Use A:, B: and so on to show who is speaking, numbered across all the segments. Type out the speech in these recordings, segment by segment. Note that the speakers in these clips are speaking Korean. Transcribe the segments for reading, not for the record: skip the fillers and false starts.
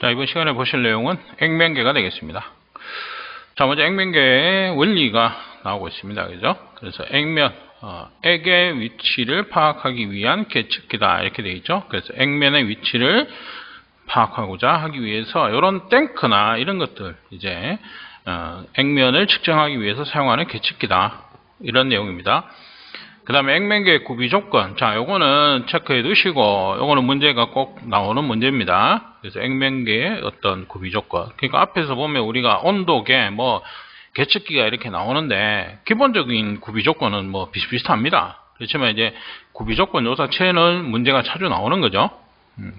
A: 자, 이번 시간에 보실 내용은 액면계가 되겠습니다. 자, 먼저 액면계의 원리가 나오고 있습니다. 그죠? 그래서 액면, 액의 위치를 파악하기 위한 계측기다. 이렇게 되어 있죠. 그래서 액면의 위치를 파악하고자 하기 위해서 이런 탱크나 이런 것들, 이제, 액면을 측정하기 위해서 사용하는 계측기다. 이런 내용입니다. 그 다음에 액면계의 구비 조건. 자, 요거는 체크해 두시고, 요거는 문제가 꼭 나오는 문제입니다. 그래서 액면계의 어떤 구비 조건. 그러니까 앞에서 보면 우리가 온도계, 계측기가 이렇게 나오는데, 기본적인 구비 조건은 비슷비슷합니다. 그렇지만 이제 구비 조건 요사체는 문제가 자주 나오는 거죠.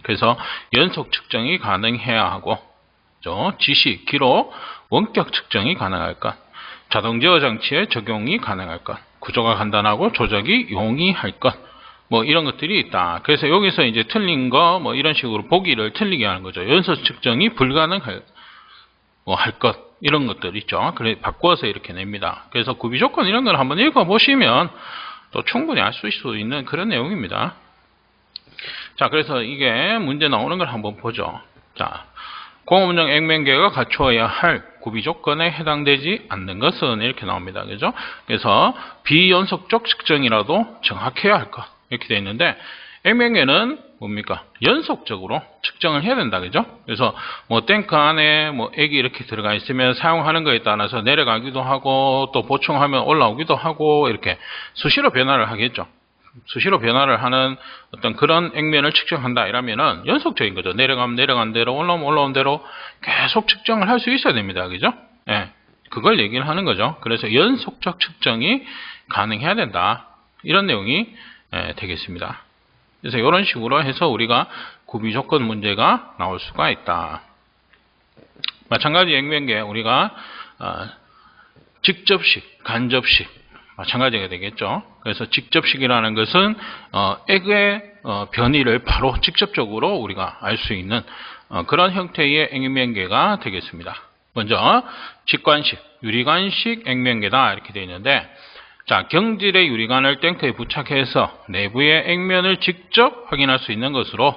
A: 그래서 연속 측정이 가능해야 하고, 지시, 기록, 원격 측정이 가능할 것, 자동 제어 장치의 적용이 가능할 것, 구조가 간단하고 조작이 용이할 것, 이런 것들이 있다. 그래서 여기서 이제 틀린 거, 이런 식으로 보기를 틀리게 하는 거죠. 연속 측정이 불가능할, 할 것, 이런 것들 있죠. 그래, 바꿔서 이렇게 냅니다. 그래서 구비 조건 이런 걸 한번 읽어보시면 또 충분히 알 수 있는 그런 내용입니다. 자, 그래서 이게 문제 나오는 걸 한번 보죠. 자, 공업운영 액면계가 갖추어야 할 구비 조건에 해당되지 않는 것은 이렇게 나옵니다. 그죠? 그래서 비연속적 측정이라도 정확해야 할 것. 이렇게 되어 있는데, 액면계는 뭡니까? 연속적으로 측정을 해야 된다. 그죠? 그래서 탱크 안에 액이 이렇게 들어가 있으면 사용하는 거에 따라서 내려가기도 하고, 또 보충하면 올라오기도 하고, 이렇게 수시로 변화를 하겠죠. 수시로 변화를 하는 어떤 그런 액면을 측정한다 이러면은 연속적인 거죠. 내려가면 내려간 대로, 올라오면 올라온 대로 계속 측정을 할 수 있어야 됩니다. 그죠? 예. 그걸 얘기를 하는 거죠. 그래서 연속적 측정이 가능해야 된다. 이런 내용이 되겠습니다. 그래서 이런 식으로 해서 우리가 구비 조건 문제가 나올 수가 있다. 마찬가지 액면계 우리가 직접식, 간접식 마찬가지가 되겠죠. 그래서 직접식이라는 것은 액의 변이를 바로 직접적으로 우리가 알 수 있는 그런 형태의 액면계가 되겠습니다. 먼저 직관식, 유리관식 액면계다 이렇게 되어 있는데, 자, 경질의 유리관을 탱크에 부착해서 내부의 액면을 직접 확인할 수 있는 것으로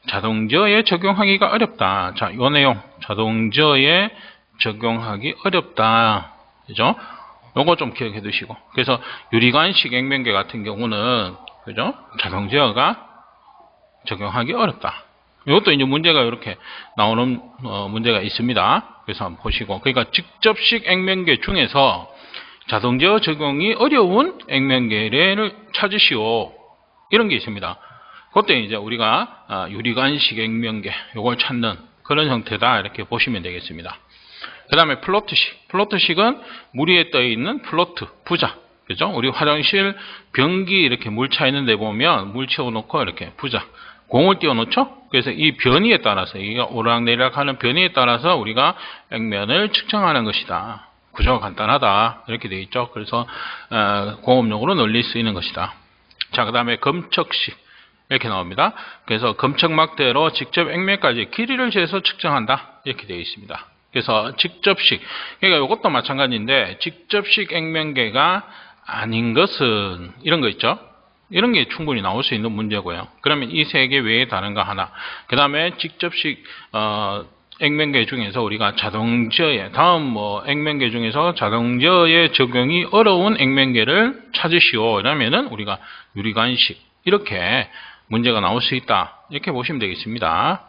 A: 자동제어에 적용하기가 어렵다. 자, 이 내용 자동제어에 적용하기 어렵다. 그죠? 요거 좀 기억해 두시고. 그래서 유리관식 액면계 같은 경우는, 그죠? 자동 제어가 적용하기 어렵다. 이것도 이제 문제가 이렇게 나오는, 문제가 있습니다. 그래서 한번 보시고. 그러니까 직접식 액면계 중에서 자동 제어 적용이 어려운 액면계를 찾으시오. 이런 게 있습니다. 그때 이제 우리가, 유리관식 액면계, 요걸 찾는 그런 형태다. 이렇게 보시면 되겠습니다. 그 다음에 플로트식. 플로트식은 물 위에 떠 있는 플로트, 부자. 그죠? 우리 화장실 변기 이렇게 물 차 있는데 보면 물 채워놓고 이렇게 부자. 공을 띄워놓죠? 그래서 이 변이에 따라서, 이게 오락내리락 하는 변이에 따라서 우리가 액면을 측정하는 것이다. 구조가 간단하다. 이렇게 되어 있죠? 그래서, 공업용으로 널리 쓰이는 것이다. 자, 그 다음에 검척식. 이렇게 나옵니다. 그래서 검척막대로 직접 액면까지 길이를 재서 측정한다. 이렇게 되어 있습니다. 그래서 직접식, 그러니까 이것도 마찬가지인데 직접식 액면계가 아닌 것은 이런 거 있죠. 이런 게 충분히 나올 수 있는 문제고요. 그러면 이 세 개 외에 다른가 하나. 그 다음에 직접식 액면계 중에서 우리가 자동제어에, 다음 액면계 중에서 자동제어에 적용이 어려운 액면계를 찾으시오. 이러면은 우리가 유리관식 이렇게 문제가 나올 수 있다. 이렇게 보시면 되겠습니다.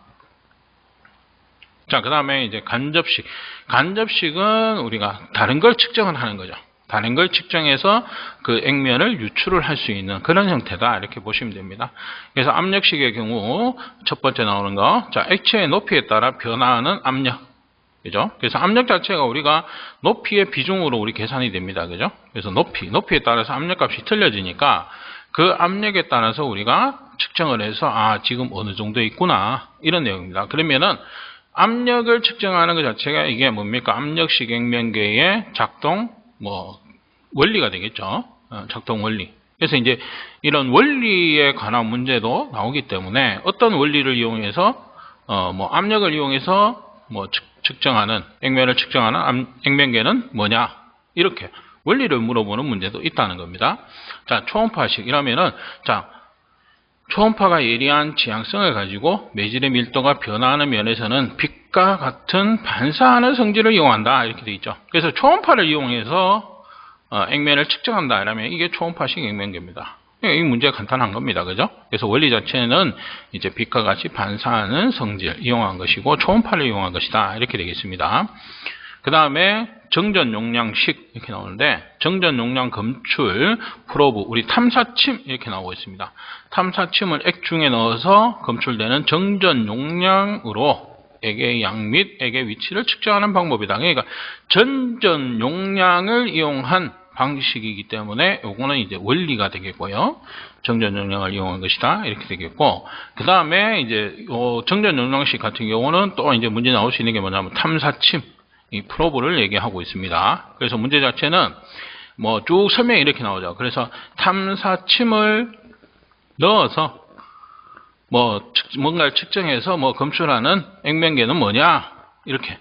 A: 자, 그 다음에 이제 간접식. 간접식은 우리가 다른 걸 측정을 하는 거죠. 다른 걸 측정해서 그 액면을 유출을 할 수 있는 그런 형태다. 이렇게 보시면 됩니다. 그래서 압력식의 경우 첫 번째 나오는 거. 자, 액체의 높이에 따라 변화하는 압력. 그죠? 그래서 압력 자체가 우리가 높이의 비중으로 우리 계산이 됩니다. 그죠? 그래서 높이에 따라서 압력값이 틀려지니까 그 압력에 따라서 우리가 측정을 해서 지금 어느 정도 있구나. 이런 내용입니다. 그러면은 압력을 측정하는 것 자체가 이게 뭡니까? 압력식 액면계의 작동, 원리가 되겠죠. 작동 원리. 그래서 이제 이런 원리에 관한 문제도 나오기 때문에 어떤 원리를 이용해서, 압력을 이용해서 측정하는, 액면을 측정하는 액면계는 뭐냐? 이렇게 원리를 물어보는 문제도 있다는 겁니다. 자, 초음파식 이라면은, 자, 초음파가 예리한 지향성을 가지고 매질의 밀도가 변화하는 면에서는 빛과 같은 반사하는 성질을 이용한다 이렇게 되어 있죠. 그래서 초음파를 이용해서 액면을 측정한다 이러면 이게 초음파식 액면계입니다. 이 문제가 간단한 겁니다. 그죠? 그래서 원리 자체는 이제 빛과 같이 반사하는 성질 이용한 것이고 초음파를 이용한 것이다 이렇게 되겠습니다. 그 다음에 정전 용량식 이렇게 나오는데 정전 용량 검출 프로브 우리 탐사침 이렇게 나오고 있습니다. 탐사침을 액 중에 넣어서 검출되는 정전 용량으로 액의 양 및 액의 위치를 측정하는 방법이다. 그러니까 전전 용량을 이용한 방식이기 때문에 요거는 이제 원리가 되겠고요. 정전 용량을 이용한 것이다 이렇게 되겠고, 그 다음에 이제 요 정전 용량식 같은 경우는 또 이제 문제 나올 수 있는 게 뭐냐면 탐사침 이 프로브를 얘기하고 있습니다. 그래서 문제 자체는 뭐 쭉 설명이 이렇게 나오죠. 그래서 탐사침을 넣어서 뭐 뭔가를 측정해서 뭐 검출하는 액면계는 뭐냐 이렇게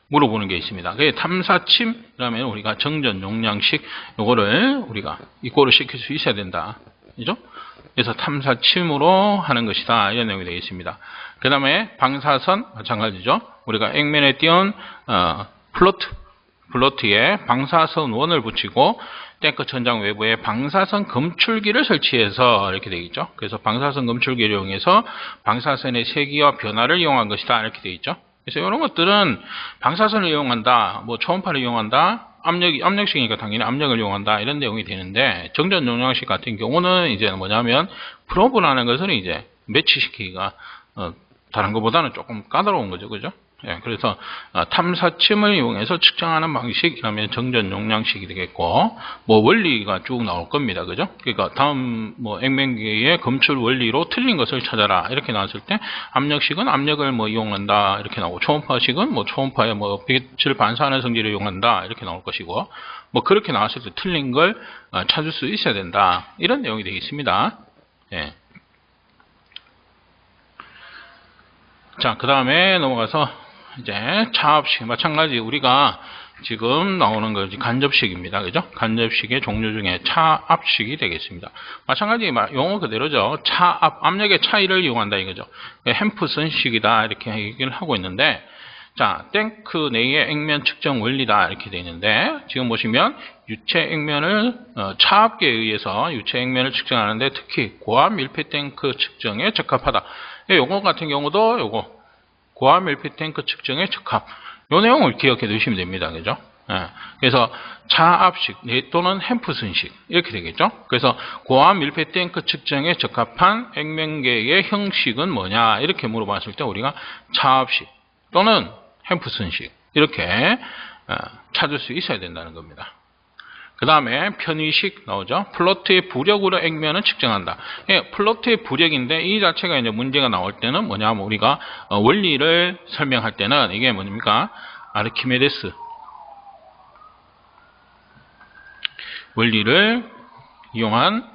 A: 물어보는 게 있습니다. 그게 탐사침이라면 우리가 정전 용량식 요거를 우리가 이꼬를 시킬 수 있어야 된다. 그죠? 그래서 탐사침으로 하는 것이다. 이런 내용이 되겠습니다. 그 다음에 방사선 마찬가지죠. 우리가 액면에 띄운 플로트에 방사선 원을 붙이고 탱크 천장 외부에 방사선 검출기를 설치해서 이렇게 되겠죠. 그래서 방사선 검출기를 이용해서 방사선의 세기와 변화를 이용한 것이다. 이렇게 되겠죠. 그래서 이런 것들은 방사선을 이용한다, 뭐 초음파를 이용한다, 압력식이니까 당연히 압력을 이용한다 이런 내용이 되는데, 정전 용량식 같은 경우는 이제 뭐냐면 프로브라는 것은 이제 매치시키기가 다른 것보다는 조금 까다로운 거죠, 그죠? 예, 그래서 탐사침을 이용해서 측정하는 방식이라면 정전 용량식이 되겠고, 뭐 원리가 쭉 나올 겁니다, 그죠? 그러니까 다음 뭐 액면계의 검출 원리로 틀린 것을 찾아라 이렇게 나왔을 때 압력식은 압력을 뭐 이용한다 이렇게 나오고, 초음파식은 뭐 초음파에 뭐 빛을 반사하는 성질을 이용한다 이렇게 나올 것이고, 뭐 그렇게 나왔을 때 틀린 걸 찾을 수 있어야 된다 이런 내용이 되겠습니다. 예. 자, 그 다음에 넘어가서 이제 차압식 마찬가지 우리가 지금 나오는 것이 간접식입니다. 그죠? 간접식의 종류 중에 차압식이 되겠습니다. 마찬가지 용어 그대로죠. 차압, 압력의 차이를 이용한다 이거죠. 햄프슨식이다 이렇게 얘기를 하고 있는데, 자, 탱크 내의 액면 측정 원리다 이렇게 되어 있는데, 지금 보시면 유체 액면을 차압계에 의해서 유체 액면을 측정하는데 특히 고압 밀폐 탱크 측정에 적합하다. 요거 같은 경우도 요거 고압 밀폐 탱크 측정에 적합. 요 내용을 기억해 두시면 됩니다. 그죠? 예. 그래서 차압식 또는 햄프슨식 이렇게 되겠죠? 그래서 고압 밀폐 탱크 측정에 적합한 액면계의 형식은 뭐냐 이렇게 물어봤을 때 우리가 차압식 또는 햄프슨식 이렇게 찾을 수 있어야 된다는 겁니다. 그 다음에 편의식 나오죠. 플로트의 부력으로 액면을 측정한다. 예, 플로트의 부력인데 이 자체가 이제 문제가 나올 때는 뭐냐면 우리가 원리를 설명할 때는 이게 뭡니까? 아르키메데스 원리를 이용한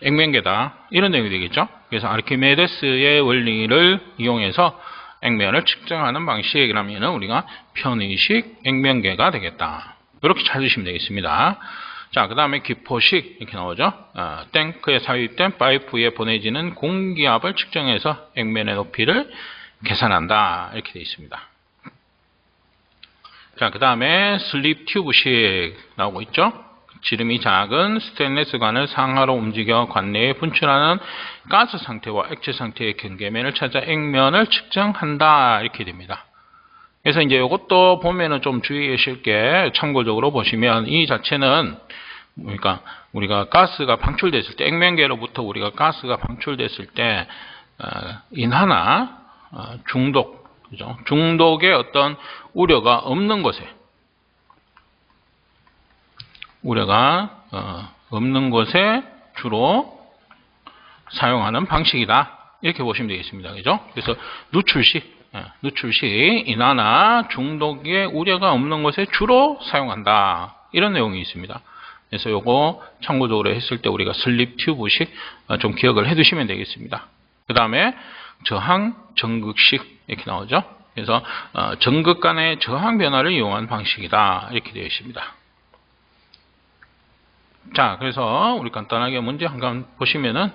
A: 액면계다 이런 내용이 되겠죠. 그래서 아르키메데스의 원리를 이용해서 액면을 측정하는 방식이라면 우리가 편의식 액면계가 되겠다. 이렇게 찾으시면 되겠습니다. 자, 그 다음에 기포식 이렇게 나오죠. 탱크에 삽입된 파이프에 보내지는 공기압을 측정해서 액면의 높이를 계산한다 이렇게 되어 있습니다. 자, 그 다음에 슬립 튜브식 나오고 있죠. 지름이 작은 스테인리스 관을 상하로 움직여 관 내에 분출하는 가스 상태와 액체 상태의 경계면을 찾아 액면을 측정한다 이렇게 됩니다. 그래서 이제 이것도 보면은 좀 주의하실 게, 참고적으로 보시면 이 자체는 그러니까 우리가 가스가 방출됐을 때, 액면계로부터 우리가 가스가 방출됐을 때 인하나 중독, 그죠? 중독의 어떤 우려가 없는 곳에 주로 사용하는 방식이다 이렇게 보시면 되겠습니다. 그죠? 그래서 누출시 인하나 중독의 우려가 없는 곳에 주로 사용한다 이런 내용이 있습니다. 그래서 요거 참고적으로 했을 때 우리가 슬립 튜브식 좀 기억을 해 두시면 되겠습니다. 그 다음에 저항 전극식 이렇게 나오죠. 그래서 전극 간의 저항 변화를 이용한 방식이다 이렇게 되어 있습니다. 자, 그래서 우리 간단하게 문제 한번 보시면은,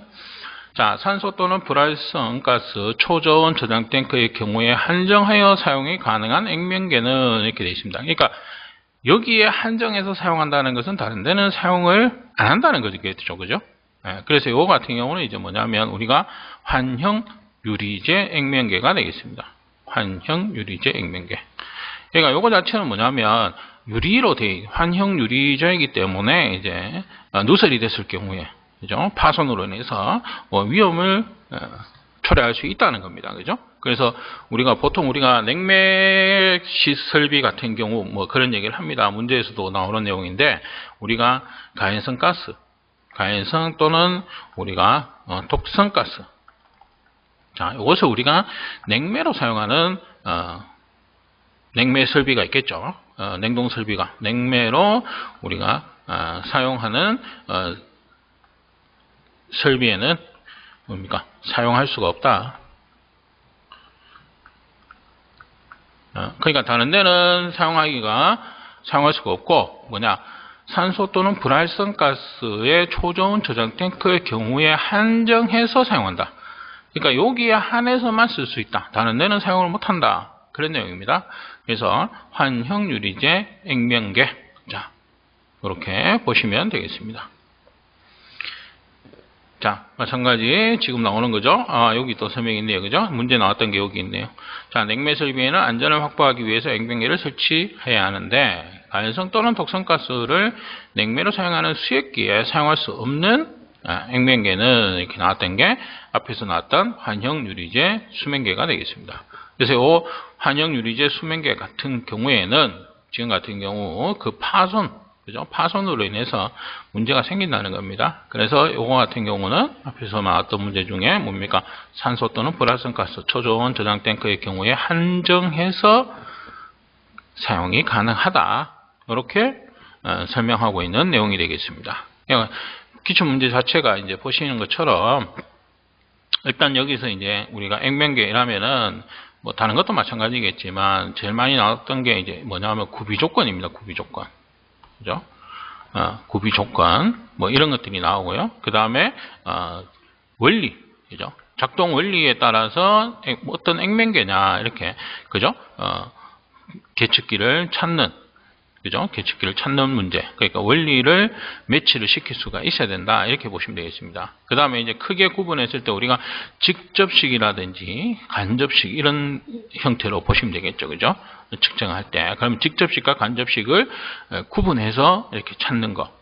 A: 자, 산소 또는 불활성 가스 초저온 저장 탱크의 경우에 한정하여 사용이 가능한 액면계는 이렇게 되어 있습니다. 그러니까 여기에 한정해서 사용한다는 것은 다른 데는 사용을 안 한다는 거겠죠. 그죠? 예, 그래서 이거 같은 경우는 이제 뭐냐면 우리가 환형 유리제 액면계가 되겠습니다. 환형 유리제 액면계. 그러니까 요거 자체는 뭐냐면 유리로 환형 유리제이기 때문에 이제 누설이 됐을 경우에 그죠? 파손으로 인해서 위험을 초래할 수 있다는 겁니다. 그죠? 그래서 보통 우리가 냉매 시설비 같은 경우 뭐 그런 얘기를 합니다. 문제에서도 나오는 내용인데 우리가 가연성 가스, 가연성 또는 우리가 독성 가스. 자, 이것을 우리가 냉매로 사용하는 냉매 설비가 있겠죠. 냉동 설비가 냉매로 우리가 사용하는 설비에는 뭡니까? 사용할 수가 없다. 그러니까 다른 데는 사용할 수가 없고 뭐냐? 산소 또는 불활성 가스의 초저온 저장 탱크의 경우에 한정해서 사용한다. 그러니까 여기에 한해서만 쓸 수 있다. 다른 데는 사용을 못한다. 그런 내용입니다. 그래서 환형 유리제 액면계. 자, 이렇게 보시면 되겠습니다. 자, 마찬가지 지금 나오는 거죠. 여기 또 설명이 있네요. 그죠? 문제 나왔던 게 여기 있네요. 자, 냉매 설비에는 안전을 확보하기 위해서 액면계를 설치해야 하는데 가연성 또는 독성 가스를 냉매로 사용하는 수액기에 사용할 수 없는 액면계는 이렇게 나왔던 게 앞에서 나왔던 환형 유리제 수면계가 되겠습니다. 그래서 이 환형 유리제 수면계 같은 경우에는 지금 같은 경우 그 파손으로 인해서 문제가 생긴다는 겁니다. 그래서 이거 같은 경우는 앞에서 나왔던 문제 중에 뭡니까? 산소 또는 불활성 가스 초저온 저장 탱크의 경우에 한정해서 사용이 가능하다. 이렇게 설명하고 있는 내용이 되겠습니다. 기출문제 자체가 이제 보시는 것처럼 일단 여기서 이제 우리가 액면계라면은 뭐 다른 것도 마찬가지겠지만 제일 많이 나왔던 게 이제 뭐냐면 구비 조건입니다. 구비 조건. 그죠? 구비 조건 뭐 이런 것들이 나오고요. 그 다음에 원리, 그죠? 작동 원리에 따라서 어떤 액면계냐 이렇게 그죠? 계측기를 찾는 그죠? 계측기를 찾는 문제. 그러니까 원리를 매치를 시킬 수가 있어야 된다. 이렇게 보시면 되겠습니다. 그 다음에 이제 크게 구분했을 때 우리가 직접식이라든지 간접식 이런 형태로 보시면 되겠죠. 그죠? 측정할 때. 그러면 직접식과 간접식을 구분해서 이렇게 찾는 거.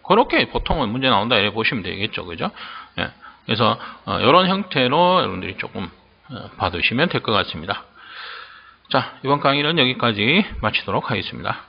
A: 그렇게 보통은 문제 나온다. 이렇게 보시면 되겠죠. 그죠? 그래서 이런 형태로 여러분들이 조금 봐두시면 될 것 같습니다. 자, 이번 강의는 여기까지 마치도록 하겠습니다.